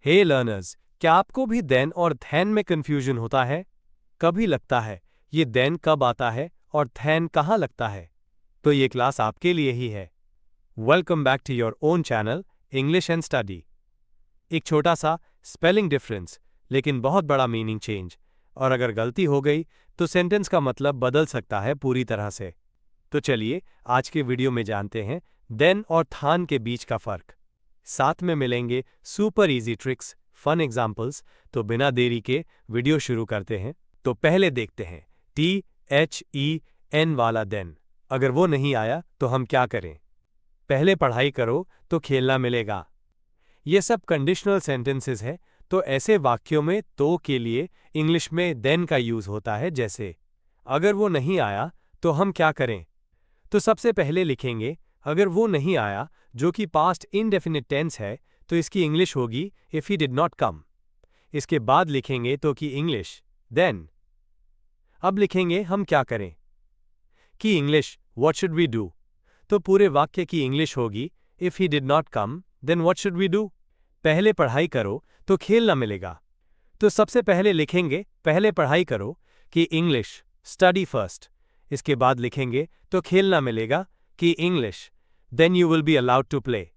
हे learners, क्या आपको भी देन और थैन में कंफ्यूजन होता है? कभी लगता है ये देन कब आता है और थैन कहाँ लगता है? तो ये क्लास आपके लिए ही है। Welcome back to your own channel English and study. एक छोटा सा स्पेलिंग डिफरेंस, लेकिन बहुत बड़ा मीनिंग चेंज, और अगर गलती हो गई तो सेंटेंस का मतलब बदल सकता है पूरी तरह से। तो चलिए आज के वीडियो में जानते हैं देन और थान के बीच का फर्क। साथ में मिलेंगे super easy tricks, fun examples. तो बिना देरी के वीडियो शुरू करते हैं। तो पहले देखते हैं THEN वाला देन। अगर वो नहीं आया तो हम क्या करें? पहले पढ़ाई करो तो खेलना मिलेगा। ये सब कंडीशनल सेंटेंसेस है, तो ऐसे वाक्यों में तो के लिए इंग्लिश में देन का यूज होता है। जैसे अगर वो नहीं आया तो हम क्या करें? तो सबसे पहले लिखेंगे अगर वो नहीं आया, जो कि पास्ट इंडेफिनिट टेंस है, तो इसकी इंग्लिश होगी इफ ही डिड नॉट कम। इसके बाद लिखेंगे तो की इंग्लिश देन। अब लिखेंगे हम क्या करें की English what should we do. तो पूरे वाक्य की इंग्लिश होगी if he did not come then what should we do. पहले पढ़ाई करो तो खेलना मिलेगा। तो सबसे पहले लिखेंगे पहले पढ़ाई करो कि इंग्लिश स्टडी फर्स्ट। इसके बाद लिखेंगे तो खेलना मिलेगा कि English then you will be allowed to play.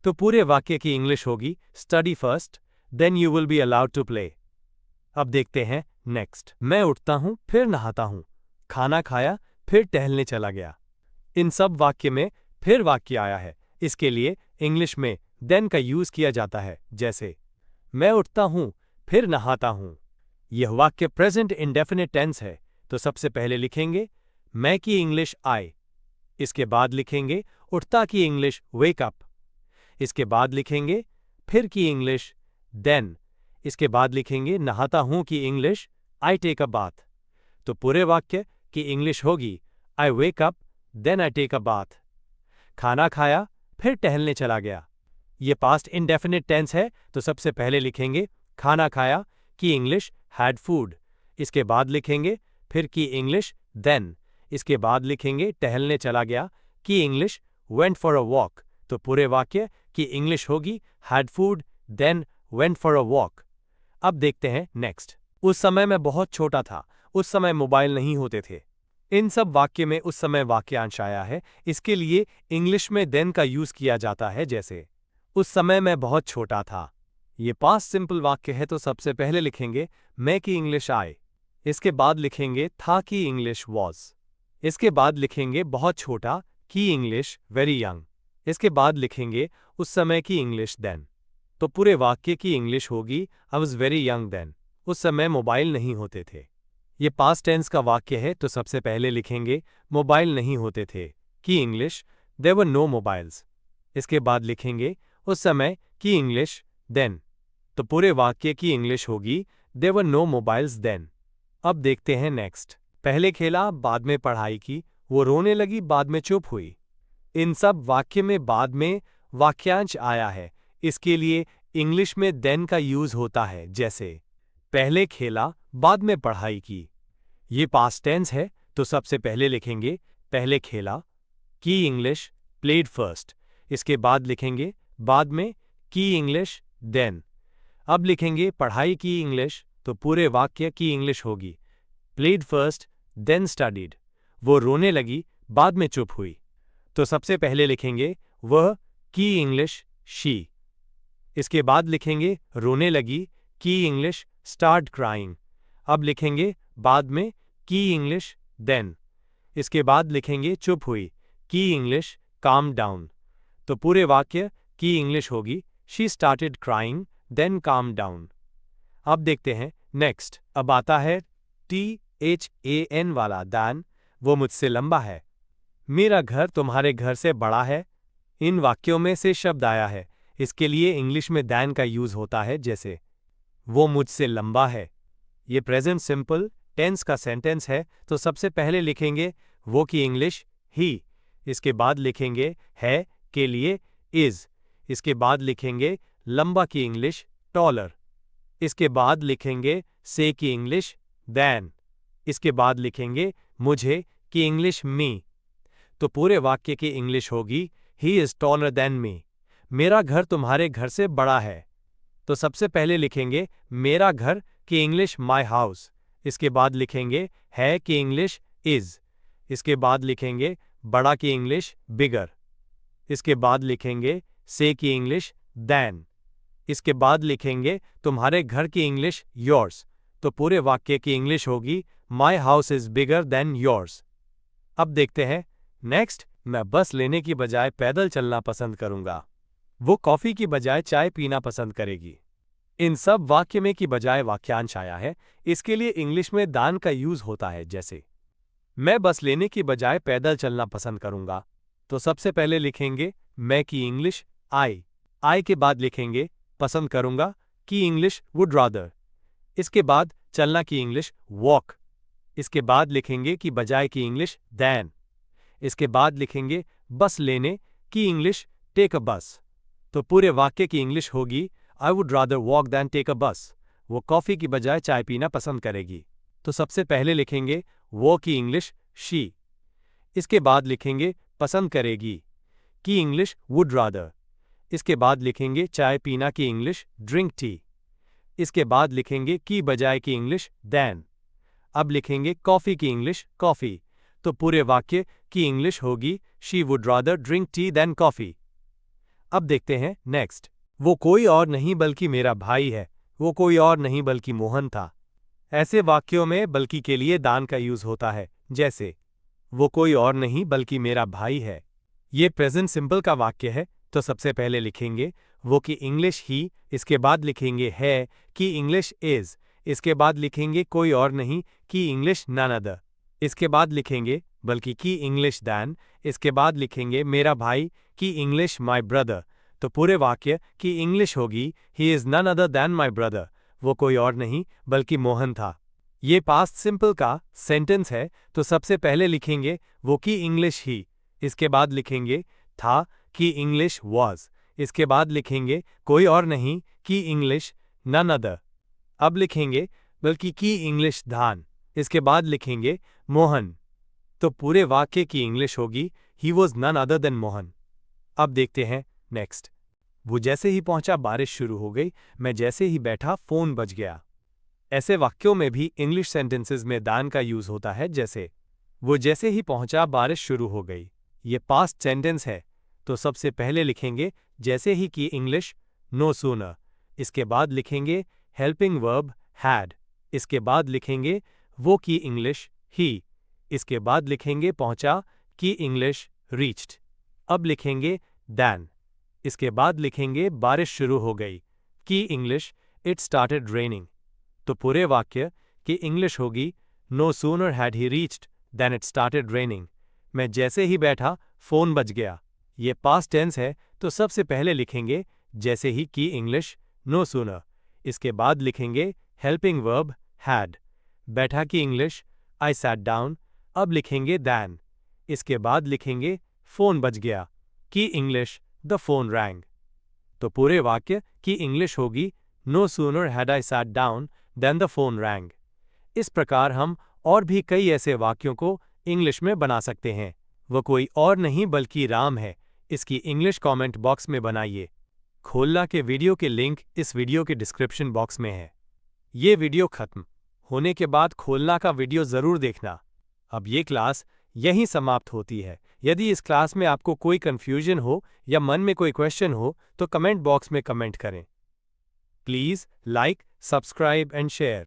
तो पूरे वाक्य की इंग्लिश होगी study first then you will be allowed to play. अब देखते हैं नेक्स्ट। मैं उठता हूं फिर नहाता हूं, खाना खाया फिर टहलने चला गया। इन सब वाक्य में फिर वाक्य आया है, इसके लिए इंग्लिश में देन का यूज किया जाता है। जैसे मैं उठता हूं फिर नहाता हूं। यह वाक्य प्रेजेंट इंडेफिनिट टेंस है, तो सबसे पहले लिखेंगे मैं की इंग्लिश आई। इसके बाद लिखेंगे उठता की इंग्लिश वेक अप। इसके बाद लिखेंगे फिर की इंग्लिश देन। इसके बाद लिखेंगे नहाता हूं की English I take a bath. तो पूरे वाक्य की इंग्लिश होगी I wake up then I take a bath. खाना खाया फिर टहलने चला गया। ये पास्ट इंडेफिनिट टेंस है, तो सबसे पहले लिखेंगे खाना खाया की इंग्लिश हैड फूड। इसके बाद लिखेंगे फिर की इंग्लिश देन। इसके बाद लिखेंगे टहलने चला गया की English went for a walk. तो पूरे वाक्य की इंग्लिश होगी had food then went for a walk. अब देखते हैं नेक्स्ट। उस समय मैं बहुत छोटा था, उस समय मोबाइल नहीं होते थे। इन सब वाक्य में उस समय वाक्यांश आया है, इसके लिए इंग्लिश में देन का यूज किया जाता है। जैसे उस समय मैं बहुत छोटा था। ये पास्ट सिंपल वाक्य है, तो सबसे पहले लिखेंगे मैं की इंग्लिश आई। इसके बाद लिखेंगे था की इंग्लिश वॉज। इसके बाद लिखेंगे बहुत छोटा की इंग्लिश वेरी यंग। इसके बाद लिखेंगे उस समय की इंग्लिश देन। तो पूरे वाक्य की इंग्लिश होगी I was very young then. उस समय मोबाइल नहीं होते थे। ये पास्ट टेंस का वाक्य है, तो सबसे पहले लिखेंगे मोबाइल नहीं होते थे की English there were no mobiles. इसके बाद लिखेंगे उस समय की इंग्लिश देन। तो पूरे वाक्य की इंग्लिश होगी there were no mobiles then. अब देखते हैं नेक्स्ट। पहले खेला बाद में पढ़ाई की, वो रोने लगी बाद में चुप हुई। इन सब वाक्य में बाद में वाक्यांश आया है, इसके लिए इंग्लिश में देन का यूज होता है। जैसे पहले खेला बाद में पढ़ाई की। ये पास्ट टेंस है, तो सबसे पहले लिखेंगे पहले खेला की इंग्लिश प्लेड फर्स्ट। इसके बाद लिखेंगे बाद में की इंग्लिश देन। अब लिखेंगे पढ़ाई की इंग्लिश, तो पूरे वाक्य की इंग्लिश होगी प्लेड फर्स्ट देन स्टडीड। वो रोने लगी बाद में चुप हुई। तो सबसे पहले लिखेंगे वह की इंग्लिश शी। इसके बाद लिखेंगे रोने लगी की इंग्लिश स्टार्ट क्राइंग। अब लिखेंगे बाद में की इंग्लिश देन। इसके बाद लिखेंगे चुप हुई की इंग्लिश काम डाउन। तो पूरे वाक्य की इंग्लिश होगी she started crying then calm down. अब देखते हैं नेक्स्ट। अब आता है THAN वाला दैन। वो मुझसे लंबा है। मेरा घर तुम्हारे घर से बड़ा है। इन वाक्यों में से शब्द आया है, इसके लिए इंग्लिश में दैन का यूज होता है। जैसे वो मुझसे लंबा है। ये प्रेजेंट सिंपल टेंस का सेंटेंस है, तो सबसे पहले लिखेंगे वो की इंग्लिश ही। इसके बाद लिखेंगे है के लिए इज। इसके बाद लिखेंगे लंबा की इंग्लिश टॉलर। इसके बाद लिखेंगे से की इंग्लिश दैन। इसके बाद लिखेंगे मुझे की इंग्लिश मी। तो पूरे वाक्य की इंग्लिश होगी he is taller than me. मेरा घर तुम्हारे घर से बड़ा है। तो सबसे पहले लिखेंगे मेरा घर की इंग्लिश माई हाउस। इसके बाद लिखेंगे है की इंग्लिश इज। इसके बाद लिखेंगे बड़ा की इंग्लिश बिगर। इसके बाद लिखेंगे से की इंग्लिश दैन। इसके बाद लिखेंगे तुम्हारे घर की इंग्लिश योर्स। तो पूरे वाक्य की इंग्लिश होगी my house is bigger than yours. अब देखते हैं नेक्स्ट। मैं बस लेने की बजाय पैदल चलना पसंद करूंगा। वो कॉफी की बजाय चाय पीना पसंद करेगी। इन सब वाक्य में की बजाय वाक्यांश आया है, इसके लिए इंग्लिश में दान का यूज होता है। जैसे मैं बस लेने की बजाय पैदल चलना पसंद करूंगा। तो सबसे पहले लिखेंगे मैं की इंग्लिश आई के बाद लिखेंगे पसंद करूंगा की इंग्लिश वुड रादर। इसके बाद चलना की इंग्लिश वॉक। इसके बाद लिखेंगे की बजाय की इंग्लिश दैन। इसके बाद लिखेंगे बस लेने की इंग्लिश टेक अ बस। तो पूरे वाक्य की इंग्लिश होगी I would rather walk than take a bus. वो कॉफी की बजाय चाय पीना पसंद करेगी। तो सबसे पहले लिखेंगे वो की इंग्लिश शी। इसके बाद लिखेंगे पसंद करेगी की इंग्लिश वुड रादर। इसके बाद लिखेंगे चाय पीना की इंग्लिश ड्रिंक टी। इसके बाद लिखेंगे की बजाय की इंग्लिश दैन। अब लिखेंगे कॉफी की इंग्लिश कॉफी। तो पूरे वाक्य की इंग्लिश होगी she would rather drink tea then coffee. अब देखते हैं नेक्स्ट। वो कोई और नहीं बल्कि मेरा भाई है। वो कोई और नहीं बल्कि मोहन था। ऐसे वाक्यों में बल्कि के लिए दान का यूज होता है। जैसे वो कोई और नहीं बल्कि मेरा भाई है। ये प्रेजेंट सिंपल का वाक्य है। तो सबसे पहले लिखेंगे वो की इंग्लिश ही। इसके बाद लिखेंगे है की इंग्लिश इज। इसके बाद लिखेंगे कोई और नहीं की इंग्लिश नन अदर। इसके बाद लिखेंगे बल्कि की इंग्लिश दैन। इसके बाद लिखेंगे मेरा भाई की इंग्लिश माई ब्रदर। तो पूरे वाक्य की इंग्लिश होगी he is none other than my brother. वो कोई और नहीं बल्कि मोहन था। ये पास्ट सिंपल का सेंटेंस है। तो सबसे पहले लिखेंगे वो की इंग्लिश ही। इसके बाद लिखेंगे था की इंग्लिश वॉज। इसके बाद लिखेंगे कोई और नहीं की इंग्लिश नन अदर। अब लिखेंगे बल्कि की इंग्लिश धान। इसके बाद लिखेंगे मोहन। तो पूरे वाक्य की इंग्लिश होगी he was none other then Mohan. अब देखते हैं नेक्स्ट। वो जैसे ही पहुंचा बारिश शुरू हो गई। मैं जैसे ही बैठा फोन बज गया। ऐसे वाक्यों में भी इंग्लिश सेंटेंसेस में दान का यूज होता है। जैसे वो जैसे ही पहुंचा बारिश शुरू हो गई। ये पास्ट सेंटेंस है। तो सबसे पहले लिखेंगे जैसे ही की इंग्लिश नो सूनर। इसके बाद लिखेंगे हेल्पिंग वर्ब हैड। इसके बाद लिखेंगे वो की इंग्लिश ही। इसके बाद लिखेंगे पहुंचा की इंग्लिश रीच्ड। अब लिखेंगे दैन। इसके बाद लिखेंगे बारिश शुरू हो गई की इंग्लिश इट स्टार्टेड रेनिंग। तो पूरे वाक्य की इंग्लिश होगी no sooner had he reached then it started raining. मैं जैसे ही बैठा फोन बज गया। ये पास्ट टेंस है। तो सबसे पहले लिखेंगे जैसे ही की इंग्लिश नो सूनर। इसके बाद लिखेंगे हेल्पिंग वर्ब हैड। बैठा की इंग्लिश आई सैट डाउन। अब लिखेंगे दैन। इसके बाद लिखेंगे फोन बज गया की इंग्लिश द फोन रैंग। तो पूरे वाक्य की इंग्लिश होगी no sooner had I sat down then the phone rang. इस प्रकार हम और भी कई ऐसे वाक्यों को इंग्लिश में बना सकते हैं। वो कोई और नहीं बल्कि राम है। इसकी इंग्लिश कमेंट बॉक्स में बनाइए। खोलना के वीडियो के लिंक इस वीडियो के डिस्क्रिप्शन बॉक्स में है। ये वीडियो खत्म होने के बाद खोलना का वीडियो जरूर देखना। अब ये क्लास यहीं समाप्त होती है। यदि इस क्लास में आपको कोई कंफ्यूजन हो या मन में कोई क्वेश्चन हो तो कमेंट बॉक्स में कमेंट करें। Please like, subscribe and share.